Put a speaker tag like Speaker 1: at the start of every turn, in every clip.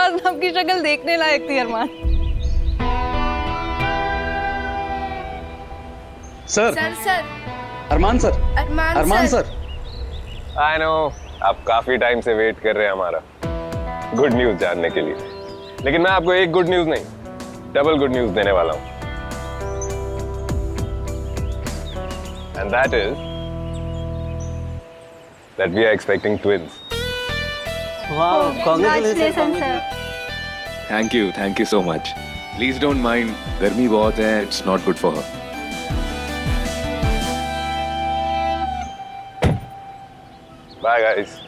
Speaker 1: फवाद नाम की शक्ल देखने लायक थी Armaan.
Speaker 2: Sir
Speaker 3: sir
Speaker 2: Armaan sir Armaan sir.
Speaker 4: I know आप काफी टाइम से वेट कर रहे हैं हमारा गुड न्यूज जानने के लिए, लेकिन मैं आपको एक गुड न्यूज नहीं डबल गुड न्यूज देने वाला हूं, and that is that we are expecting twins.
Speaker 2: Wow, congratulation sir.
Speaker 5: Thank you so much. Please don't mind, गर्मी बहुत है, it's not good for her.
Speaker 4: Bye guys.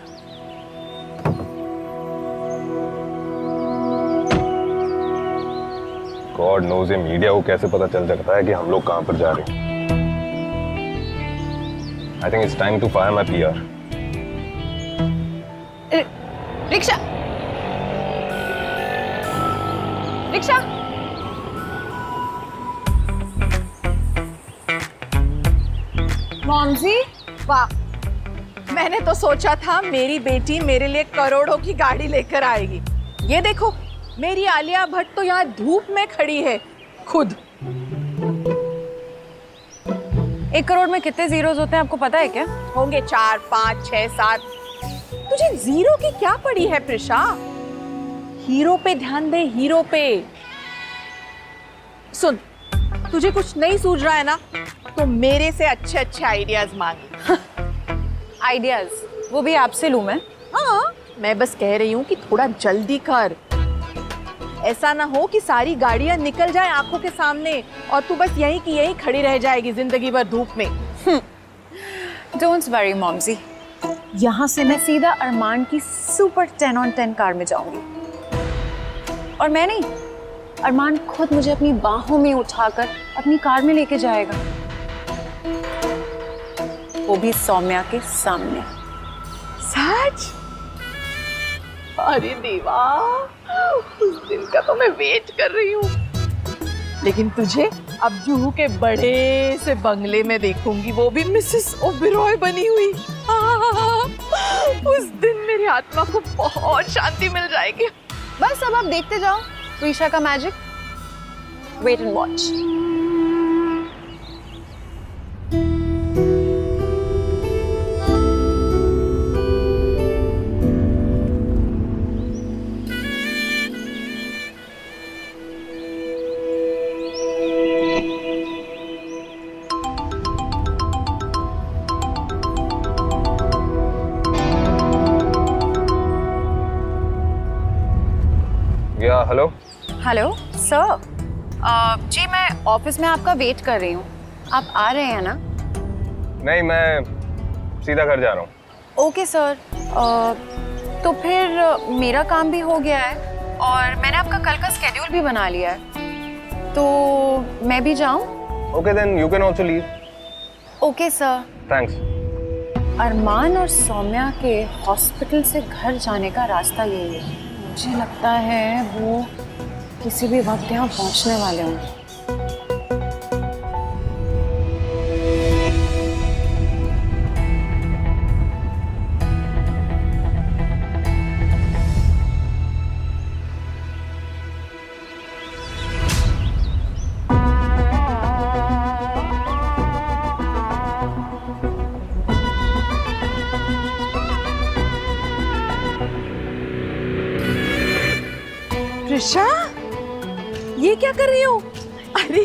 Speaker 4: God knows ये media को कैसे पता चल सकता है कि हम लोग कहां पर जा रहे हैं। I think it's time to fire my PR.
Speaker 1: Rickshaw rickshaw.
Speaker 3: मॉमजी, वाह, मैंने तो सोचा था मेरी बेटी मेरे लिए करोड़ों की गाड़ी लेकर आएगी। ये देखो, मेरी आलिया भट्ट तो यहाँ धूप में खड़ी है खुद।
Speaker 1: 1 करोड़ में कितने जीरोस होते हैं आपको पता है क्या?
Speaker 3: होंगे 4, 5, 6, 7। तुझे जीरो की क्या पड़ी है प्रिशा? हीरो पे ध्यान दे, हीरो पे। सुन, तुझे कुछ नहीं सूझ रहा है ना, तो मेरे से अच्छे अच्छे आइडियाज मांग।
Speaker 1: आइडियाज वो भी आपसे लूं मैं?
Speaker 3: हाँ, मैं बस कह रही हूँ कि थोड़ा जल्दी कर। ऐसा ना हो कि सारी गाड़ियां निकल जाए आंखों के सामने और तू बस यहीं की यहीं खड़ी रह जाएगी जिंदगी भर धूप में।
Speaker 1: डोंट वरी मॉमजी, यहाँ से मैं सीधा अरमान की सुपर 10 on 10 कार में जाऊंगी। और मैं नहीं, अरमान खुद मुझे अपनी बाहों में उठाकर अपनी कार में लेके जाएगा, वो भी सौम्या के सामने।
Speaker 3: सच? अरे देवा, उस दिन का तो मैं वेट कर रही हूँ। लेकिन तुझे अब जुहू के बड़े से बंगले में देखूंगी, वो भी मिसेस ओबेरॉय बनी हुई। उस दिन मेरी आत्मा को बहुत शांति मिल जाएगी।
Speaker 1: बस अब आप देखते जाओ प्रीशा का magic. Wait and watch.
Speaker 4: Hello
Speaker 1: hello sir, जी मैं ऑफिस में आपका वेट कर रही हूँ। आप आ रहे हैं ना?
Speaker 4: नहीं, मैं सीधा घर जा रहा हूँ।
Speaker 1: ओके सर, तो फिर मेरा काम भी हो गया है और मैंने आपका कल का स्केड्यूल भी बना लिया है, तो मैं भी जाऊँ?
Speaker 4: Okay then you can also leave.
Speaker 1: Okay sir.
Speaker 4: Thanks.
Speaker 1: Armaan और सौम्या के हॉस्पिटल से घर जाने का रास्ता यही है। मुझे लगता है वो किसी भी वक्त यहाँ पहुँचने वाले होंगे।
Speaker 3: प्रिशा, ये क्या कर रही हो? अरे,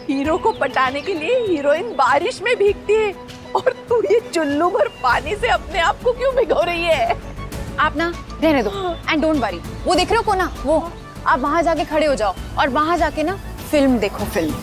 Speaker 3: हीरो को पटाने के लिए हीरोइन बारिश में भीगती है और तू ये चुल्लू भर पानी से अपने आप को क्यों भिगो रही है?
Speaker 1: आप ना रहने दो एंड डोंट वरी। वो देख रहे हो को ना, वो आप वहां जाके खड़े हो जाओ और वहां जाके ना फिल्म देखो, फिल्म।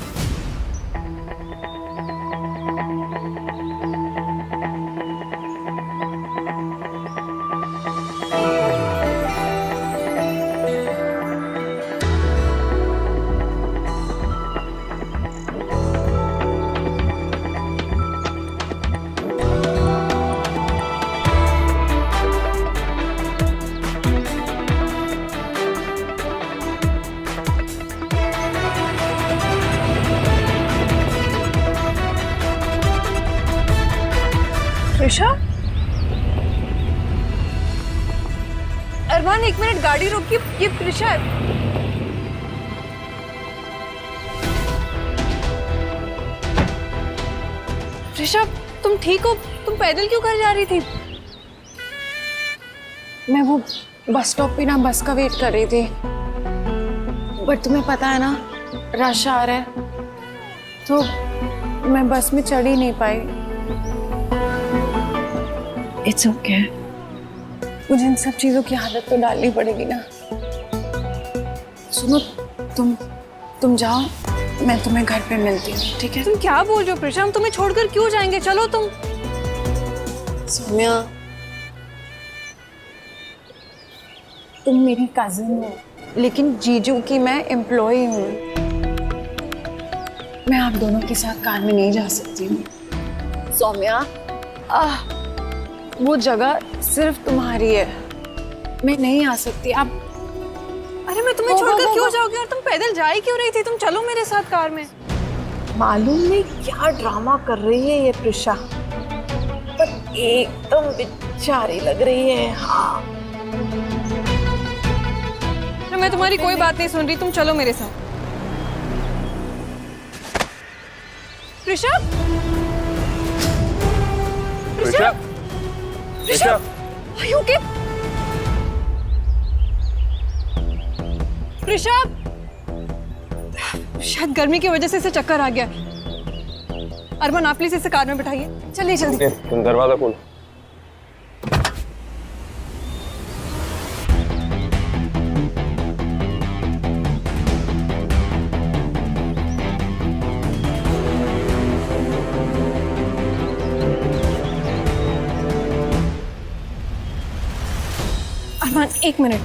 Speaker 3: प्रिशा, अरमान एक मिनट, गाड़ी रोकी। ये प्रिशा है। प्रिशा तुम ठीक हो? तुम पैदल क्यों घर जा रही थी?
Speaker 1: मैं वो बस स्टॉप पे ना बस का वेट कर रही थी, बट तुम्हें पता है ना रश आ रहा है, तो मैं बस में चढ़ ही नहीं पाई। इट्स ओके, मुझे इन सब चीजों की आदत तो डालनी पड़ेगी ना। सुनो, तुम जाओ, मैं तुम्हें घर पे मिलती हूँ, ठीक है?
Speaker 3: तुम क्या बोल रहे हो प्रिशा? हम तुम्हें छोड़कर क्यों जाएंगे? चलो तुम।
Speaker 1: सौम्या, तुम मेरी कजिन हो, लेकिन जीजू की मैं एम्प्लॉय हूँ। मैं आप दोनों के साथ कार में नहीं जा सकती हूँ। सौम्या, वो जगह सिर्फ तुम्हारी है, मैं नहीं आ सकती। आप
Speaker 3: अरे मैं तुम्हें छोड़कर क्यों जाओगी? और तुम पैदल जा ही क्यों रही थी? तुम चलो मेरे साथ कार में।
Speaker 6: मालूम नहीं क्या ड्रामा कर रही है ये प्रिशा, पर एकदम बेचारी लग रही है। हाँ,
Speaker 3: मैं तुम्हारी कोई बात नहीं सुन रही, तुम चलो मेरे साथ। Prisha,
Speaker 4: Prisha, Prisha,
Speaker 3: Are you okay? Prisha, शायद गर्मी की वजह से इसे चक्कर आ गया। अरमान आप प्लीज इसे कार में बिठाइए। चलिए जल्दी।
Speaker 4: तुम दरवाजा खोलो।
Speaker 3: अरमान एक minute.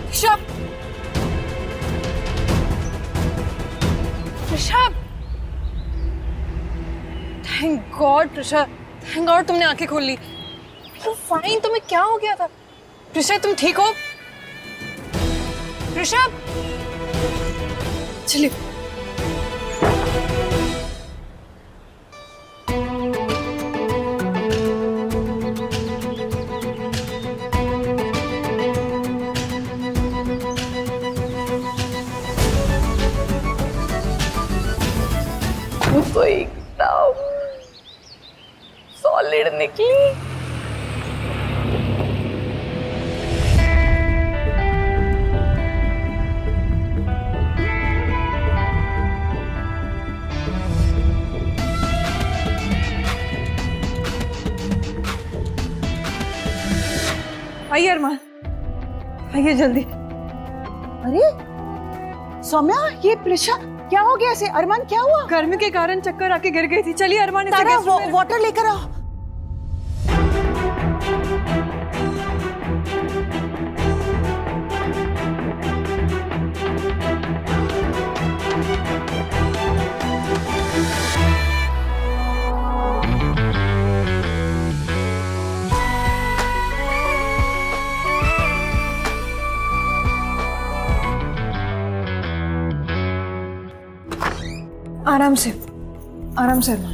Speaker 3: Prisha, Prisha, thank God Prisha, thank God तुमने आंखें खोल ली। You fine? तुम्हें क्या हो गया था? प्रिशा तुम ठीक हो? प्रिशा, चलिए।
Speaker 6: तो एकदम सॉलिड निकली।
Speaker 3: आइए अरमान, आइए जल्दी।
Speaker 6: अरे सौम्या, ये प्रिशा क्या हो गया इसे? अरमान क्या हुआ?
Speaker 3: गर्मी के कारण चक्कर आके गिर गई थी। चलिए अरमान, इसे
Speaker 6: तारा
Speaker 3: गेस्ट रूम में
Speaker 6: वाटर लेकर आओ।
Speaker 3: आराम से, आराम से अरमान।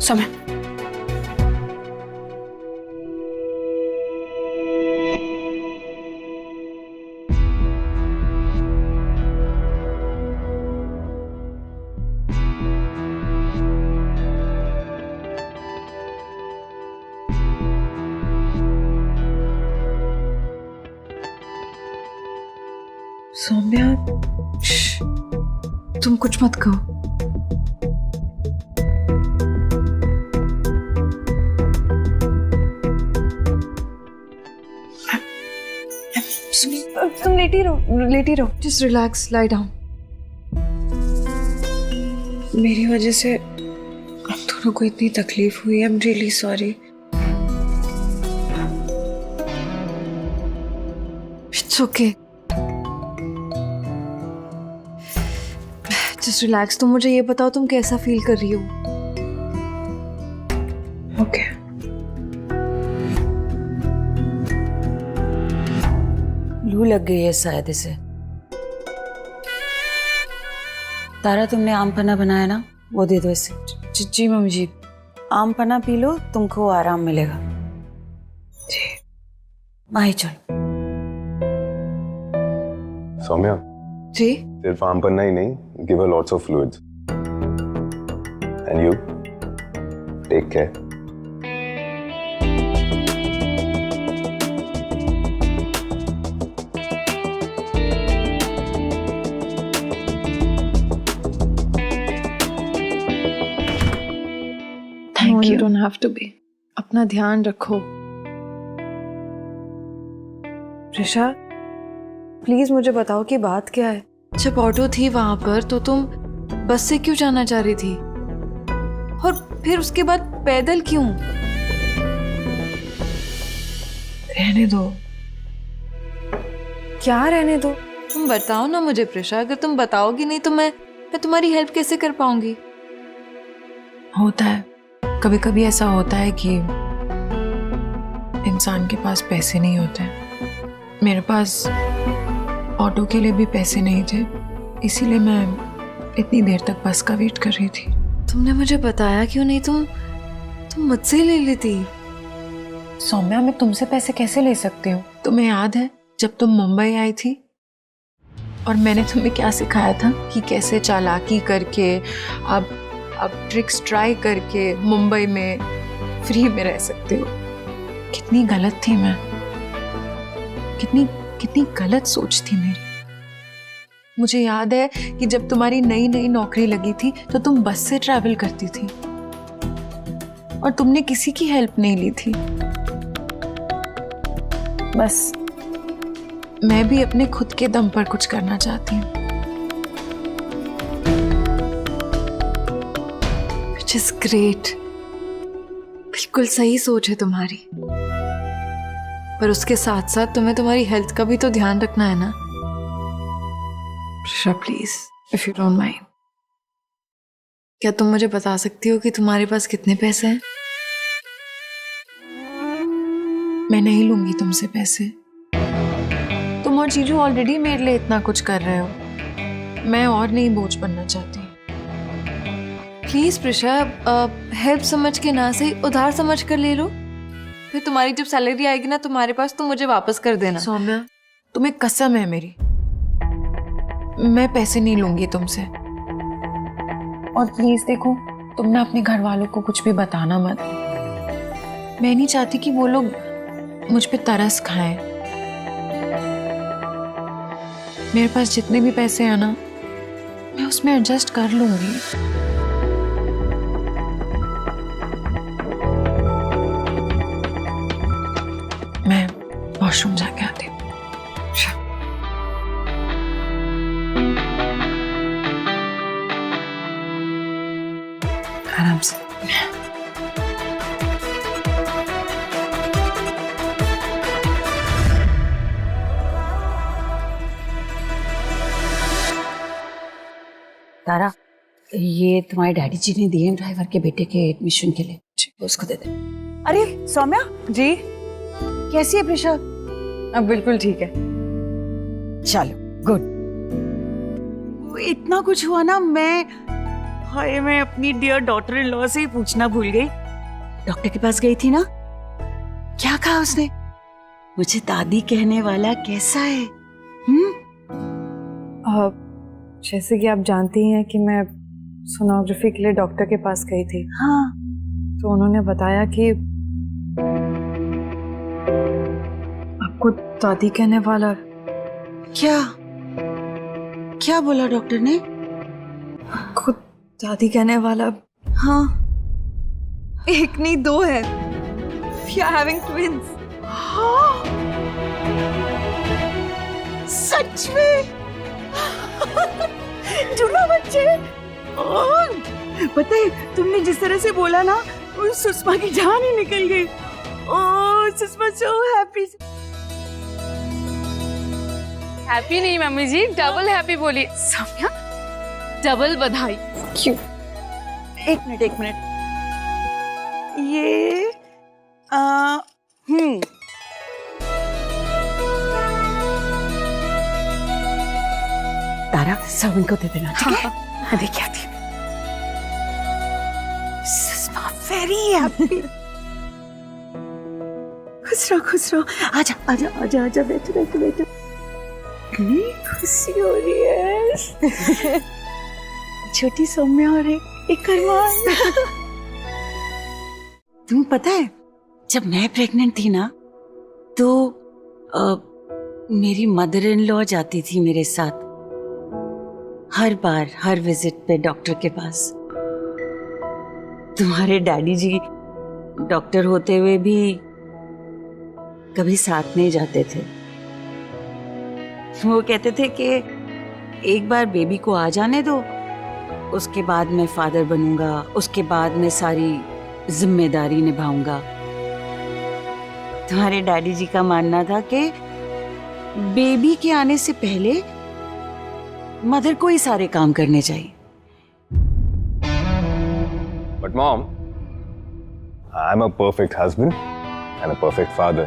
Speaker 3: समय
Speaker 1: सौम्या, तुम कुछ मत कहो।
Speaker 3: तुम लेटी रहो, लेटी रहो।
Speaker 1: Just relax, lie down. मेरी वजह से आप दोनों को इतनी तकलीफ हुई। I am really sorry.
Speaker 7: It's okay, just relax. तुम मुझे ये बताओ तुम कैसा फील कर रही हो?
Speaker 1: ओके।
Speaker 8: लू लग गई है शायद इसे। तारा, तुमने आम पन्ना बनाया ना, वो दे दो इसे।
Speaker 1: जी मम्मी जी।
Speaker 8: आम पन्ना पी लो, तुमको आराम मिलेगा।
Speaker 1: जी।
Speaker 8: माही चल।
Speaker 4: सौम्या,
Speaker 7: जी?
Speaker 4: सिर्फ आम पन्ना ही नहीं, give her lots of fluids. And you, take care.
Speaker 7: No, you don't have to be. अपना ध्यान रखो। ऋषा, प्लीज मुझे बताओ कि बात क्या है? जब ऑटो थी वहां पर तो तुम बस से क्यों जाना चाह रही थी, और फिर उसके बाद पैदल क्यों?
Speaker 1: रहने दो।
Speaker 7: क्या रहने दो? तुम बताओ ना मुझे प्रिशा, अगर तुम बताओगी नहीं तो मैं तुम्हारी हेल्प कैसे कर पाऊंगी?
Speaker 1: होता है, कभी कभी ऐसा होता है कि इंसान के पास पैसे नहीं होते। मेरे पास ऑटो के लिए भी पैसे नहीं थे, इसीलिए मैं इतनी देर तक बस का वेट कर रही थी।
Speaker 7: तुमने मुझे बताया क्यों नहीं? तुम मुझसे ले लेती।
Speaker 1: सौम्या, मैं तुमसे पैसे कैसे ले सकती हूँ? तुम्हें याद है जब तुम मुंबई आई थी और मैंने तुम्हें क्या सिखाया था कि कैसे चालाकी करके अब ट्रिक्स ट्राई करके मुंबई में फ्री में रह सकते हो। कितनी गलत थी मैं, कितनी गलत सोच थी मेरी। मुझे याद है कि जब तुम्हारी नई नई नौकरी लगी थी तो तुम बस से ट्रैवल करती थी और तुमने किसी की हेल्प नहीं ली थी। बस मैं भी अपने खुद के दम पर कुछ करना चाहती हूँ।
Speaker 7: Which is great. बिल्कुल सही सोच है तुम्हारी, पर उसके साथ साथ तुम्हें तुम्हारी हेल्थ का भी तो ध्यान रखना है ना। Prisha please, if you don't mind, क्या तुम मुझे बता सकती हो कि तुम्हारे पास कितने पैसे हैं?
Speaker 1: मैं नहीं लूंगी तुमसे पैसे। तुम और जीजू ऑलरेडी मेरे लिए इतना कुछ कर रहे हो, मैं और नहीं बोझ बनना चाहती।
Speaker 7: प्लीज प्रिशा, हेल्प समझ के ना सही उधार समझ कर ले लो, फिर तुम्हारी जब सैलरी आएगी ना तुम्हारे पास तो मुझे वापस कर देना।
Speaker 1: सौम्या, तुम्हें कसम है मेरी, मैं पैसे नहीं लूंगी तुमसे। और प्लीज देखो, तुम ना अपने घर वालों को कुछ भी बताना मत। मैं नहीं चाहती कि वो लोग मुझ पे तरस खाएं। मेरे पास जितने भी पैसे हैं ना, मैं उसमें एडजस्ट कर लूंगी। मैं वॉशरूम जाके आती हूँ। आराम से।
Speaker 8: तारा, ये तुम्हारे डैडी जी ने दिए ड्राइवर के बेटे के एडमिशन के लिए, उसको दे दे। अरे सौम्या
Speaker 3: जी,
Speaker 8: कैसी है प्रिशा?
Speaker 3: अब बिल्कुल ठीक है।
Speaker 8: चलो गुड। इतना कुछ हुआ ना, मैं अपनी डियर डॉटर इन लॉ से ही पूछना भूल गई। डॉक्टर के पास गई थी ना, क्या कहा उसने? मुझे दादी कहने वाला कैसा है?
Speaker 7: जैसे कि आप जानती हैं कि मैं सोनोग्राफी के लिए डॉक्टर के पास गई थी।
Speaker 8: हाँ,
Speaker 7: तो उन्होंने बताया कि आपको दादी कहने वाला।
Speaker 8: क्या बोला डॉक्टर ने?
Speaker 7: खुद दादी कहने वाला।
Speaker 8: हाँ,
Speaker 7: एक नहीं दो है। We are having twins.
Speaker 8: सच में? जुड़ा बच्चे। पता है, तुमने जिस तरह से बोला ना, उस सुषमा की जान ही निकल गई। ओह सुषमा, सो हैप्पी।
Speaker 3: हैप्पी नहीं मम्मी जी, डबल हैप्पी बोली। सौम्या, डबल बधाई।
Speaker 8: क्यों? एक मिनट। ये तारा सब इनको दे देना, ठीक है? मैं देख आती हूँ। Very happy. खुश रहो। आजा बैठो। कितनी खुशी हो रही है। छोटी सौम्या और एक अरमान। तुम्हें पता है, जब मैं प्रेग्नेंट थी ना, तो मेरी मदर इन लॉ जाती थी मेरे साथ हर बार, हर विजिट पे डॉक्टर के पास। तुम्हारे डैडी जी डॉक्टर होते हुए भी कभी साथ नहीं जाते थे। वो कहते थे कि एक बार बेबी को आ जाने दो, उसके बाद मैं फादर बनूंगा, उसके बाद मैं सारी जिम्मेदारी निभाऊंगा। तुम्हारे डैडी जी का मानना था कि बेबी के आने से पहले मदर को ही सारे काम करने चाहिए।
Speaker 4: But mom, I'm a perfect husband and a perfect father.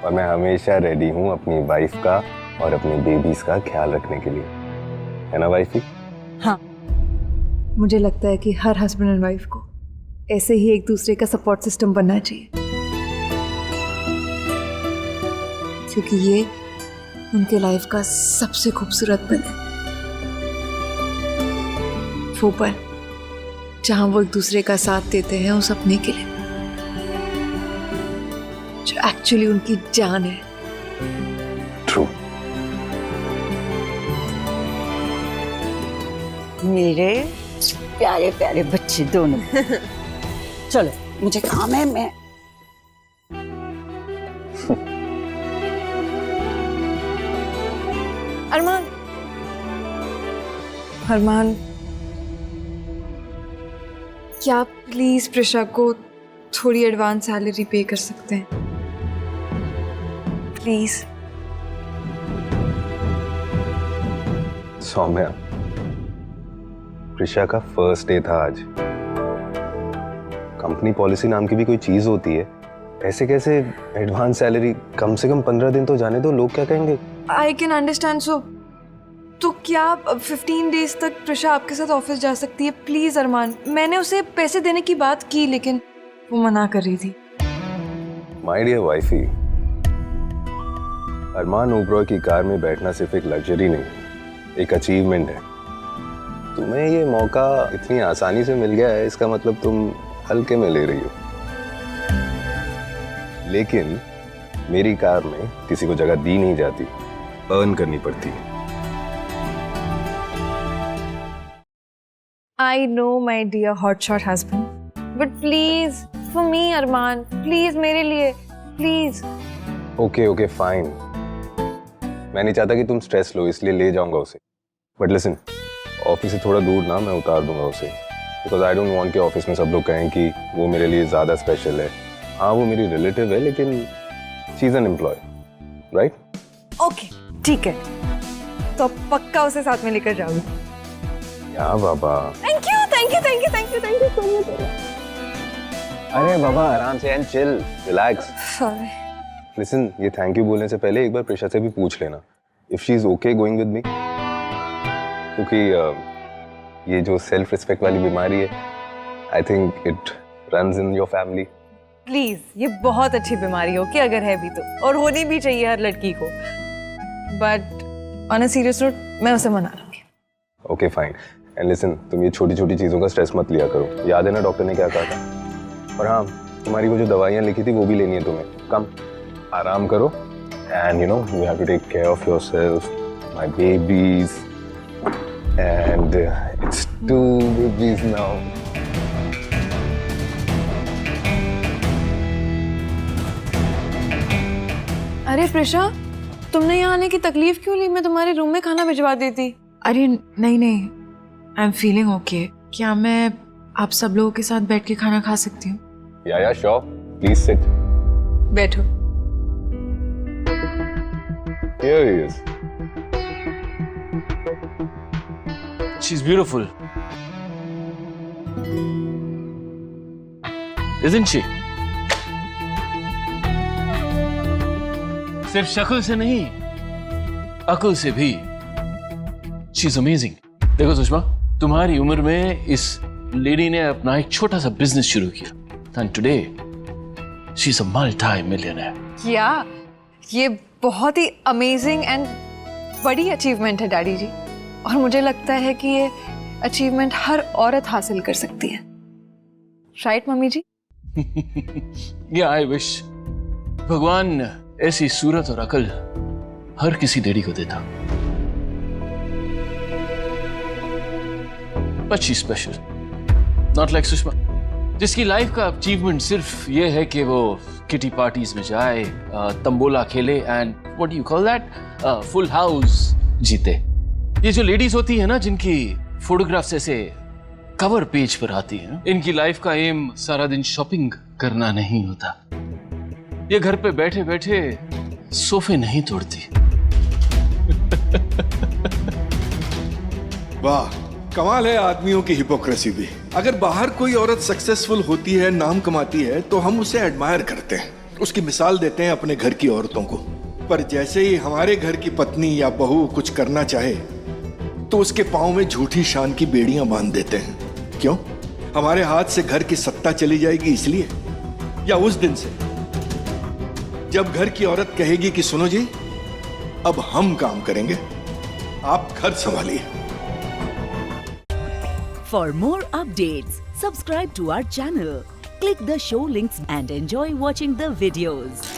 Speaker 4: और मैं हमेशा रेडी हूँ अपनी वाइफ का और अपनी बेबीज का ख्याल रखने के लिए, है ना वाइफी?
Speaker 7: हाँ, मुझे लगता है कि हर हस्बैंड एंड वाइफ को ऐसे ही एक दूसरे का सपोर्ट सिस्टम बनना चाहिए, क्योंकि ये उनके लाइफ का सबसे खूबसूरत पल है। वो पल जहां वो एक दूसरे का साथ देते हैं उस अपने के लिए, जो एक्चुअली उनकी जान है।
Speaker 4: True.
Speaker 8: मेरे प्यारे प्यारे बच्चे दोनों। चलो, मुझे काम है। मैं
Speaker 7: अरमान, क्या आप प्लीज प्रिशा को थोड़ी एडवांस सैलरी पे कर सकते हैं? प्लीज।
Speaker 4: सौम्या, प्रिशा का फर्स्ट डे था आज। कंपनी पॉलिसी नाम की भी कोई चीज होती है? ऐसे कैसे एडवांस सैलरी? कम से कम 15 दिन तो जाने दो, लोग क्या कहेंगे?
Speaker 7: I can understand. सो तो क्या 15 डेज तक प्रिशा आपके साथ ऑफिस जा सकती है? प्लीज अरमान, मैंने उसे पैसे देने की बात की लेकिन वो मना कर रही थी।
Speaker 4: माय डियर वाइफी, अरमान ओबरॉय की कार में बैठना सिर्फ एक लग्जरी नहीं, एक अचीवमेंट है। तुम्हें ये मौका इतनी आसानी से मिल गया है, इसका मतलब तुम हल्के में ले रही हो। लेकिन मेरी कार में किसी को जगह दी नहीं जाती, अर्न करनी पड़ती है।
Speaker 7: I know, my dear hotshot husband, but please for me, Armaan, please मेरे लिए, please.
Speaker 4: Okay fine. मैं नहीं चाहता कि तुम स्ट्रेस लो, इसलिए ले जाऊंगा उसे। बट लिसन, ऑफिस से थोड़ा दूर ना, मैं उतार दूंगा उसे, बिकॉज आई डोंट वांट कि ऑफिस में सब लोग कहें कि वो मेरे लिए ज्यादा स्पेशल है। हाँ, वो मेरी रिलेटिव है, लेकिन she is an employ, right?
Speaker 7: Okay, ठीक है, तो पक्का उसे साथ में लेकर जाऊंगी।
Speaker 4: या बाबा,
Speaker 7: थैंक यू so much।
Speaker 4: अरे बाबा आराम से, and chill, relax.
Speaker 7: Sorry.
Speaker 4: Listen, ये थैंक यू बोलने से पहले एक बार प्रिशा से भी पूछ लेना if she is okay going with me, क्योंकि ये जो सेल्फ रिस्पेक्ट वाली बीमारी है, I think it runs in your family.
Speaker 7: Please, ये बहुत अच्छी बीमारी हो कि अगर है भी तो, और होनी भी चाहिए हर लड़की को। But on a serious note, मैं उसे मना लूंगी।
Speaker 4: Okay fine. एंड लिसन, तुम ये छोटी छोटी चीज़ों का स्ट्रेस मत लिया करो। याद है ना डॉक्टर ने क्या कहा था? और हाँ, तुम्हारी वो जो दवाइयाँ लिखी थी वो भी लेनी है तुम्हें। कम आराम करो, and you know you have to take care of yourself, my babies, and it's 2 babies now.
Speaker 7: अरे प्रिशा, तुमने यहाँ आने की तकलीफ क्यों ली? मैं तुम्हारे रूम में खाना भिजवा देती। अरे नहीं, आई एम फीलिंग ओके। क्या मैं आप सब लोगों के साथ बैठ के खाना खा सकती हूँ?
Speaker 4: या श्योर, प्लीज सिट।
Speaker 7: बैठो।
Speaker 4: Here he is.
Speaker 9: she's beautiful. Isn't she? सिर्फ शक्ल से नहीं, अकल से भी. She's amazing. देखो सुषमा, तुम्हारी उम्र में इस लेडी ने अपना एक छोटा सा बिजनेस शुरू किया. And today, she's a multi-millionaire.
Speaker 7: या ये बहुत ही अमेजिंग एंड बड़ी अचीवमेंट है डैडी जी, और मुझे लगता है कि ये अचीवमेंट हर औरत हासिल कर सकती है. Right mummy ji?
Speaker 9: Yeah, I wish. भगवान ऐसी सूरत और अकल हर किसी लेडी को देता. But she's special. Not like Sushma, जिसकी लाइफ का अचीवमेंट सिर्फ ये है कि वो किटी पार्टीज में जाए, तंबोला खेले and what do you call that, full house जीते. ये जो लेडीज होती है ना, जिनकी फोटोग्राफ्स ऐसे कवर पेज पर आती है, इनकी लाइफ का एम सारा दिन शॉपिंग करना नहीं होता. ये घर पे बैठे बैठे सोफे नहीं तोड़ती.
Speaker 10: वाह, कमाल है आदमियों की हिपोक्रेसी भी. अगर बाहर कोई औरत सक्सेसफुल होती है, नाम कमाती है, तो हम उसे एडमायर करते हैं, उसकी मिसाल देते हैं अपने घर की औरतों को. पर जैसे ही हमारे घर की पत्नी या बहू कुछ करना चाहे तो उसके पांव में झूठी शान की बेड़ियां बांध देते हैं. क्यों? हमारे हाथ से घर की सत्ता चली जाएगी इसलिए? या उस दिन से जब घर की औरत कहेगी कि सुनो जी, अब हम काम करेंगे, आप घर संभालिए.
Speaker 11: For more updates, subscribe to our channel, click the show links and enjoy watching the videos.